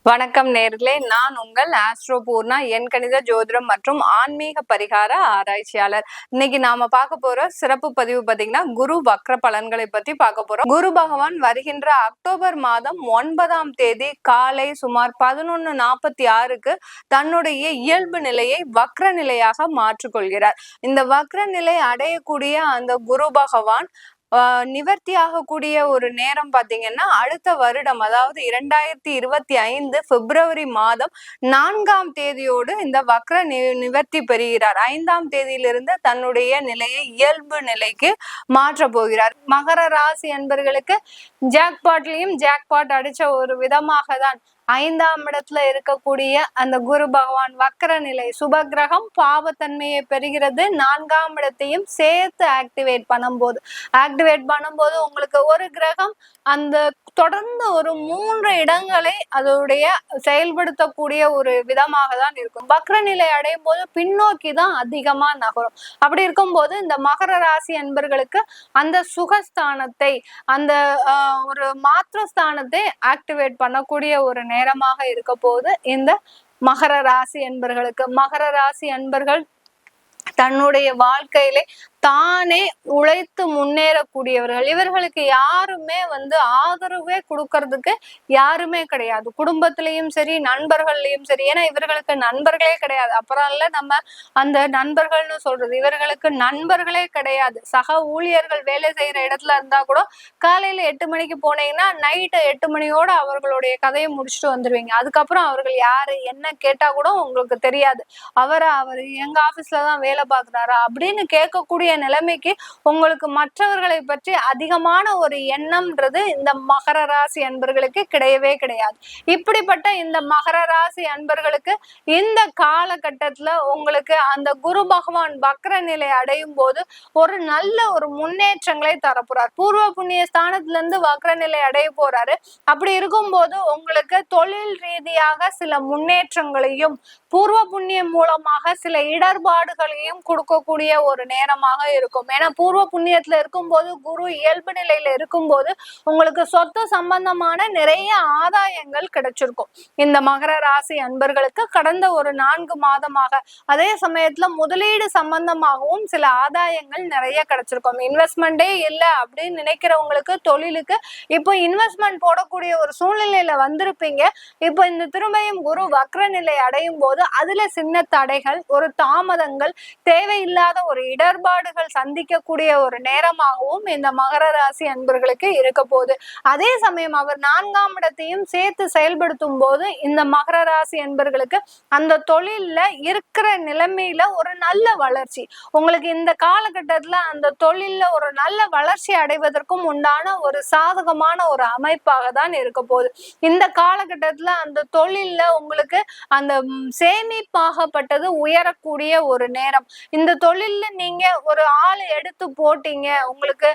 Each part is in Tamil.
வணக்கம் நேர்களே, நான் உங்கள் ஆஸ்ட்ரோ பூர்ணா, எண் கணித ஜோதிடம் மற்றும் ஆன்மீக பரிகார ஆராய்ச்சியாளர். இன்னைக்கு நாம பார்க்க போற சிறப்பு பதிவு பாத்தீங்கன்னா குரு வக்ர பலன்களை பத்தி பார்க்க போறோம். குரு பகவான் வருகின்ற அக்டோபர் மாதம் 9ஆம் தேதி காலை சுமார் 11:46க்கு தன்னுடைய இயல்பு நிலையை வக்ர நிலையாக மாற்றிக்கொள்கிறார். இந்த வக்ர நிலை அடையக்கூடிய அந்த குரு பகவான் நிவர்த்தி ஆகக்கூடிய ஒரு நேரம் பாத்தீங்கன்னா அடுத்த வருடம், அதாவது 2025 பிப்ரவரி மாதம் 4ஆம் தேதியோடு இந்த வக்ர நிவர்த்தி பெறுகிறார். 5ஆம் தேதியிலிருந்து தன்னுடைய நிலையை இயல்பு நிலைக்கு மாற்ற போகிறார். மகர ராசி என்பர்களுக்கு ஜாக்பாட்லயும் ஜாக்பாட் அடிச்ச ஒரு விதமாக தான் 5ஆம் இடத்துல இருக்கக்கூடிய அந்த குரு பகவான் வக்ர நிலை சுபகிரகம் பாவத்தன்மையை பெறுகிறது. 4ஆம் இடத்தையும் சேர்த்து ஆக்டிவேட் பண்ணும்போது உங்களுக்கு ஒரு கிரகம் அந்த தொடர்ந்து ஒரு 3 இடங்களை அதோடைய செயல்படுத்தக்கூடிய ஒரு விதமாக தான் இருக்கும். வக்ர நிலை அடையும் போது பின்னோக்கி தான் அதிகமா நகரும். அப்படி இருக்கும்போது இந்த மகர ராசி அன்பர்களுக்கு அந்த சுகஸ்தானத்தை, அந்த ஒரு மாத்திரஸ்தானத்தை ஆக்டிவேட் பண்ணக்கூடிய ஒரு நேரமாக இருக்க போது இந்த மகர ராசி அன்பர்களுக்கு. மகர ராசி அன்பர்கள் தன்னுடைய வாழ்க்கையிலே தானே உழைத்து முன்னேறக்கூடியவர்கள். இவர்களுக்கு யாருமே ஆதரவே கொடுக்கறதுக்கு யாருமே கிடையாது. குடும்பத்திலையும் சரி, நண்பர்கள்லயும் சரி. ஏன்னா இவர்களுக்கு நண்பர்களே கிடையாது. அப்புறம் இல்ல நம்ம அந்த நண்பர்கள்னு சொல்றது, இவர்களுக்கு நண்பர்களே கிடையாது. சக ஊழியர்கள் வேலை செய்யற இடத்துல இருந்தா கூட காலையில 8 மணிக்கு போனீங்கன்னா நைட்டு 8 மணியோட அவர்களுடைய கதையை முடிச்சுட்டு வந்துருவீங்க. அதுக்கப்புறம் அவர்கள் யாரு என்ன கேட்டா கூட உங்களுக்கு தெரியாது. அவர் எங்க ஆபீஸ்ல தான் வேலை பார்க்கிறாரா அப்படின்னு கேட்கக்கூடிய நிலைமைக்கு உங்களுக்கு மற்றவர்களை பற்றி அதிகமான ஒரு எண்ணம்ன்றது இந்த மகர ராசி அன்பர்களுக்கு கிடையவே கிடையாது. இப்படிப்பட்ட இந்த மகர ராசி அன்பர்களுக்கு இந்த காலகட்டத்துல உங்களுக்கு அந்த குரு பகவான் வக்ர நிலை அடையும் போது ஒரு நல்ல ஒரு முன்னேற்றங்களை தரப்போறார். பூர்வ புண்ணிய ஸ்தானத்துல இருந்து வக்ர நிலை அடைய போறாரு. அப்படி இருக்கும்போது உங்களுக்கு தொழில் ரீதியாக சில முன்னேற்றங்களையும் பூர்வ புண்ணியம் மூலமாக சில இடர்பாடுகளையும் கொடுக்கக்கூடிய ஒரு நேரமாக இருக்கும். ஏன்னா பூர்வ புண்ணியத்துல இருக்கும்போது குரு இயல்பு நிலையில இருக்கும்போது உங்களுக்கு சொத்து சம்பந்தமான நிறைய ஆதாயங்கள் கிடைச்சிருக்கும் இந்த மகர ராசி அன்பர்களுக்கு கடந்த ஒரு 4 மாதமாக. அதே சமயத்துல முதலீடு சம்பந்தமாகவும் சில ஆதாயங்கள் நிறைய கிடைச்சிருக்கும். இன்வெஸ்ட்மெண்டே இல்லை அப்படின்னு நினைக்கிறவங்களுக்கு தொழிலுக்கு இப்போ இன்வெஸ்ட்மெண்ட் போடக்கூடிய ஒரு சூழ்நிலையில வந்திருப்பீங்க. இப்போ இந்த திரும்பியும் குரு வக்ர நிலை அடையும் போது அதுல சின்ன தடைகள், ஒரு தாமதங்கள், தேவையில்லாத ஒரு இடர்பாடுகள் சந்திக்கக்கூடிய ஒரு நேரமாகவும் இந்த மகர ராசி அன்பர்களுக்கு இருக்க போகுது. அதே சமயம் அவர் 4ஆம் இடத்தையும் சேர்த்து செயல்படுத்தும் போது இந்த மகர ராசி அன்பர்களுக்கு அந்த தொழில்ல இருக்கிற நிலைமையில ஒரு நல்ல வளர்ச்சி, உங்களுக்கு இந்த காலகட்டத்துல அந்த தொழில்ல ஒரு நல்ல வளர்ச்சி அடைவதற்கும் உண்டான ஒரு சாதகமான ஒரு அமைப்பாக தான் இருக்க போகுது. இந்த காலகட்டத்துல அந்த தொழில்ல உங்களுக்கு அந்த சேமிப்பாகப்பட்டது உயரக்கூடிய ஒரு நேரம். இந்த தொழில்ல நீங்க ஒரு ஆள் எடுத்து போட்டீங்க, உங்களுக்கு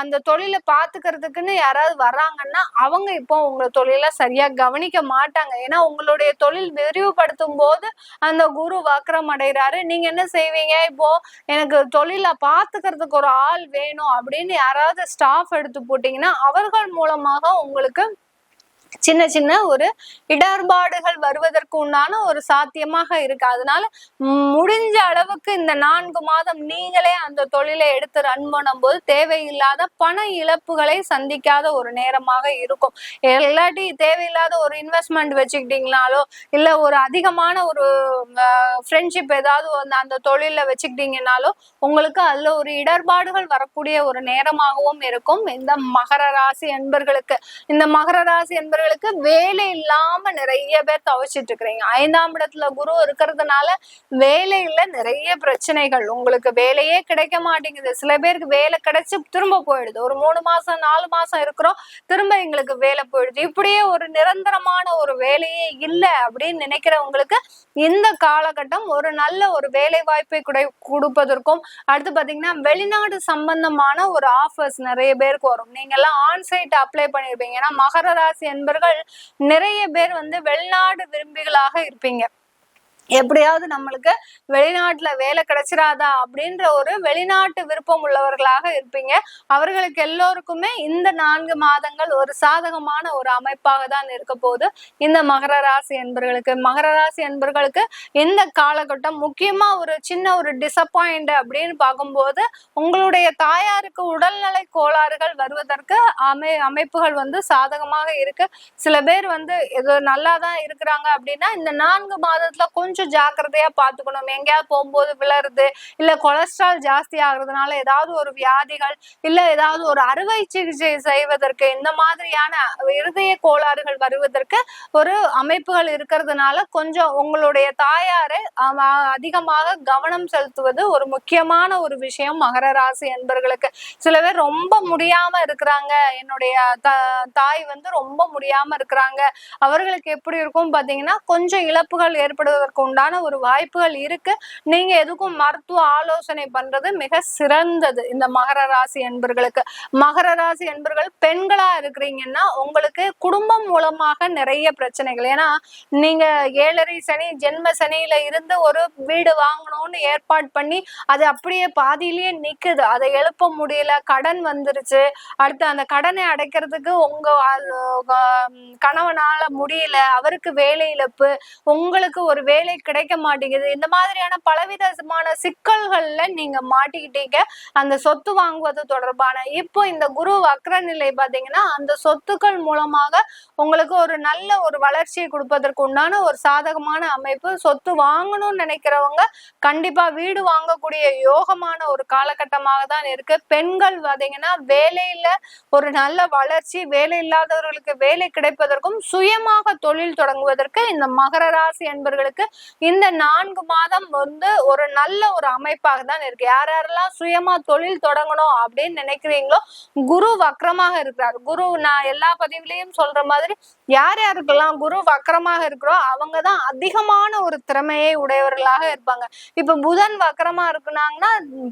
அந்த தொழிலை பாத்துக்கிறதுக்குன்னு யாராவது வர்றாங்கன்னா அவங்க இப்போ உங்க தொழிலை சரியா கவனிக்க மாட்டாங்க. ஏன்னா உங்களுடைய தொழில் விரிவுபடுத்தும் போது அந்த குரு வக்ரம் அடைகிறாரு. நீங்க என்ன செய்வீங்க, இப்போ எனக்கு தொழிலை பாத்துக்கிறதுக்கு ஒரு ஆள் வேணும் அப்படின்னு யாராவது ஸ்டாஃப் எடுத்து போட்டீங்கன்னா அவர்கள் மூலமாக உங்களுக்கு சின்ன சின்ன ஒரு இடர்பாடுகள் வருவதற்கு உண்டான ஒரு சாத்தியமாக இருக்கு. அதனால முடிஞ்ச அளவுக்கு இந்த 4 மாதம் நீங்களே அந்த தொழிலை எடுத்து ரன் பண்ணும் போது தேவையில்லாத பண இழப்புகளை சந்திக்காத ஒரு நேரமாக இருக்கும். இல்லாட்டி தேவையில்லாத ஒரு இன்வெஸ்ட்மெண்ட் வச்சுக்கிட்டீங்கனாலோ இல்ல ஒரு அதிகமான ஒரு ஃப்ரெண்ட்ஷிப் ஏதாவது அந்த தொழில வச்சுக்கிட்டீங்கனாலோ உங்களுக்கு அதுல ஒரு இடர்பாடுகள் வரக்கூடிய ஒரு நேரமாகவும் இருக்கும் இந்த மகர ராசி அன்பர்களுக்கு. இந்த மகர ராசி அன்பர்களுக்கு வேலை இல்லாம நிறைய பேர் தவிச்சிட்டு இருக்கிறீங்க. 5ஆம் இடத்துல குரு இருக்கிறதுனால வேலையில நிறைய பிரச்சனைகள், உங்களுக்கு வேலையே கிடைக்க மாட்டேங்குது. சில பேருக்கு வேலை கிடைச்சு திரும்ப போயிடுது. ஒரு 3 மாசம் 4 மாசம் இருக்கிறோம், திரும்ப எங்களுக்கு வேலை போயிடுது. இப்படியே ஒரு நிரந்தரமான ஒரு வேலையே இல்லை அப்படின்னு நினைக்கிறவங்களுக்கு இந்த காலகட்டம் ஒரு நல்ல ஒரு வேலை வாய்ப்பை கொடுப்பதற்கும், அடுத்து பாத்தீங்கன்னா வெளிநாடு சம்பந்தமான ஒரு ஆஃபர்ஸ் நிறைய பேருக்கு வரும். நீங்க எல்லாம் ஆன்சைட் அப்ளை பண்ணிருப்பீங்க. ஏன்னா மகர ராசி என்பர்கள் நிறைய பேர் வெளிநாடு விரும்பிகளாக இருப்பீங்க. எப்படியாவது நம்மளுக்கு வெளிநாட்டுல வேலை கிடைச்சிராதா அப்படின்ற ஒரு வெளிநாட்டு விருப்பம் உள்ளவர்களாக இருப்பீங்க. அவர்களுக்கு எல்லோருக்குமே இந்த 4 மாதங்கள் ஒரு சாதகமான ஒரு அமைப்பாக தான் இருக்க போகுது. இந்த மகர ராசி என்பர்களுக்கு இந்த காலகட்டம் முக்கியமா ஒரு சின்ன ஒரு டிசப்பாயிண்ட் அப்படின்னு பார்க்கும்போது, உங்களுடைய தாயாருக்கு உடல்நலை கோளாறுகள் வருவதற்கு அமைப்புகள் வந்து சாதகமாக இருக்கு. சில பேர் வந்து இது நல்லாதான் இருக்கிறாங்க அப்படின்னா இந்த 4 மாதத்துல கொஞ்சம் ஜாக்கிரதையா பாத்துக்கணும். எங்கேயாவது போகும்போது விழறது, இல்ல கொலஸ்ட்ரால் ஜாஸ்தி ஆகுறதுனால ஏதாவது ஒரு வியாதிகள், இல்ல ஏதாவது ஒரு அறுவை சிகிச்சை செய்வதற்கு, இந்த மாதிரியான இருதய கோளாறுகள் வருவதற்கு ஒரு அமைப்புகள் இருக்கிறதுனால கொஞ்சம் உங்களுடைய தாயாரை அதிகமாக கவனம் செலுத்துவது ஒரு முக்கியமான ஒரு விஷயம் மகர ராசி என்பர்களுக்கு. சில பேர் ரொம்ப முடியாம இருக்கிறாங்க, என்னுடைய தாய் வந்து ரொம்ப முடியாம இருக்கிறாங்க, அவர்களுக்கு எப்படி இருக்கும் பாத்தீங்கன்னா கொஞ்சம் இழப்புகள் ஏற்படுவதற்கு உண்டான ஒரு வாய்ப்புகள் இருக்கு. நீங்க எதுக்கும் மருத்துவ ஆலோசனை பண்றது மிக சிறந்தது இந்த மகர ராசி என்பர்களுக்கு. மகர ராசி என்பர்கள் பெண்களா இருக்கிறீங்கன்னா உங்களுக்கு குடும்பம் மூலமாக நிறைய பிரச்சனைகள். ஏன்னா நீங்க 7.5 சனி ஜென்ம சனியில இருந்து ஒரு வீடு வாங்கணும்னு ஏற்பாடு பண்ணி அது அப்படியே பாதியிலேயே நிக்குது, அதை எழுப்ப முடியல, கடன் வந்துருச்சு, அடுத்து அந்த கடனை அடைக்கிறதுக்கு உங்க கணவனால முடியல, அவருக்கு வேலை இழப்பு, உங்களுக்கு ஒரு வேலை கிடைக்க மாட்டேங்குது, இந்த மாதிரியான பலவிதமான சிக்கல்கள்ல நீங்க மாட்டிக்கிட்டீங்க அந்த சொத்து வாங்குவது தொடர்பான. இப்போ இந்த குரு வக்ர நிலை பாத்தீங்கன்னா அந்த சொத்துக்கள் மூலமாக உங்களுக்கு ஒரு நல்ல ஒரு வளர்ச்சியை கொடுப்பதற்கு உண்டான ஒரு சாதகமான அமைப்பு. சொத்து வாங்கணும்னு நினைக்கிறவங்க கண்டிப்பா வீடு வாங்கக்கூடிய யோகமான ஒரு காலகட்டமாக தான் இருக்கு. பெண்கள் பாத்தீங்கன்னா வேலையில ஒரு நல்ல வளர்ச்சி, வேலை இல்லாதவர்களுக்கு வேலை கிடைப்பதற்கும் சுயமாக தொழில் தொடங்குவதற்கு இந்த மகர ராசி என்பர்களுக்கு இந்த 4 மாதம் வந்து ஒரு நல்ல ஒரு அமைப்பாக தான் இருக்கு. யாரெல்லாம் சுயமா தொழில் தொடங்கணும் அப்படின்னு நினைக்கிறீங்களோ, குரு வக்ரமாக இருக்கிறார். குரு நான் எல்லா பதிவுலையும் சொல்ற மாதிரி யார் யாருக்கெல்லாம் குரு வக்ரமாக இருக்கிறோ அவங்கதான் அதிகமான ஒரு திறமையை உடையவர்களாக இருப்பாங்க. இப்ப புதன் வக்ரமா இருக்குனாங்கன்னா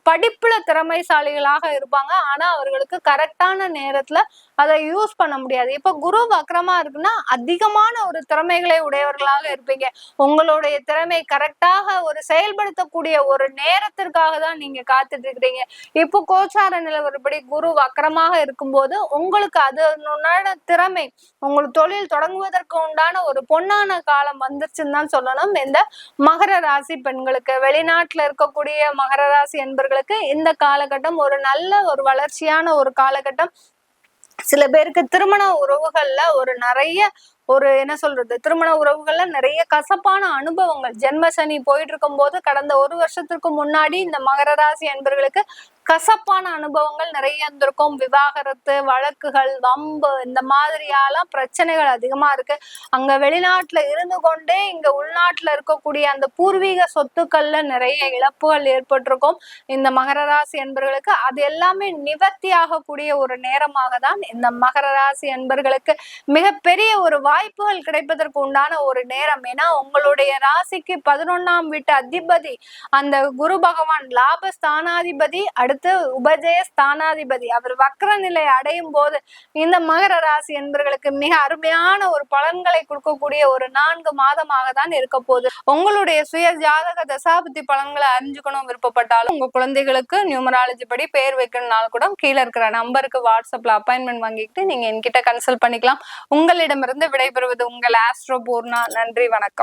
படிப்புல திறமைசாலிகளாக இருப்பாங்க, ஆனா அவர்களுக்கு கரெக்டான நேரத்துல அதை யூஸ் பண்ண முடியாது. இப்ப குரு வக்ரமா இருக்குன்னா அதிகமான ஒரு திறமைகளை உடையவர்களாக இருப்பீங்க. உங்களுடைய திறமை கரெக்டாக ஒரு செயல்படுத்தக்கூடிய ஒரு நேரத்திற்காக தான் நீங்க காத்துட்டு இருக்கிறீங்க. இப்போ கோச்சார நிலவரப்படி குரு வக்ரமாக இருக்கும்போது உங்களுக்கு அதனுடைய திறமை, உங்களுக்கு தொழில் தொடங்குவதற்கு உண்டான ஒரு பொன்னான காலம் வந்துருச்சுன்னு தான் சொல்லணும். இந்த மகர ராசி பெண்களுக்கு, வெளிநாட்டுல இருக்கக்கூடிய மகர ராசி என்பர்களுக்கு இந்த காலகட்டம் ஒரு நல்ல ஒரு வளர்ச்சியான ஒரு காலகட்டம். சில பேருக்கு திருமண உறவுகள்ல ஒரு நிறைய ஒரு என்ன சொல்றது, திருமண உறவுகள்ல நிறைய கசப்பான அனுபவங்கள், ஜென்ம சனி போயிட்டு இருக்கும் போது கடந்த 1 வருஷத்திற்கு முன்னாடி இந்த மகர ராசி என்பர்களுக்கு கசப்பான அனுபவங்கள் நிறைய இருந்திருக்கும். விவாகரத்து வழக்குகள், வம்பு, இந்த மாதிரியாலாம் பிரச்சனைகள் அதிகமா இருக்கு. அங்க வெளிநாட்டுல இருந்து கொண்டே இங்க உள்நாட்டுல இருக்கக்கூடிய அந்த பூர்வீக சொத்துக்கள்ல நிறைய இழப்புகள் ஏற்பட்டிருக்கும் இந்த மகர ராசி என்பர்களுக்கு. அது எல்லாமே நிவர்த்தி ஆகக்கூடிய ஒரு நேரமாக தான் இந்த மகர ராசி என்பர்களுக்கு மிகப்பெரிய ஒரு வாய்ப்புகள் கிடைப்பதற்கு உண்டான ஒரு நேரம். ஏன்னா உங்களுடைய ராசிக்கு 11ஆம் வீட்டு அதிபதி அந்த குரு பகவான் லாபஸ்தானாதிபதி, அடுத்து உபஜய ஸ்தானாதிபதி, அவர் வக்ர நிலை அடையும் போது இந்த மகர ராசி என்பர்களுக்கு மிக அருமையான ஒரு பலன்களை கொடுக்கக்கூடிய ஒரு 4 மாதமாக தான் இருக்க போகுது. உங்களுடைய சுய ஜாதக தசாபுத்தி பலன்களை அறிஞ்சுக்கணும் விருப்பப்பட்டாலும் உங்க குழந்தைகளுக்கு நியூமராலஜி படி பேர் வைக்கணும்னால கூட கீழே இருக்கிற நம்பருக்கு வாட்ஸ்அப்ல அப்பாயின்மெண்ட் வாங்கிட்டு நீங்க என்கிட்ட கன்சல்ட் பண்ணிக்கலாம். உங்களிடமிருந்து விடைபெறுவது உங்கள் ஆஸ்ட்ரோ பூர்ணா. நன்றி, வணக்கம்.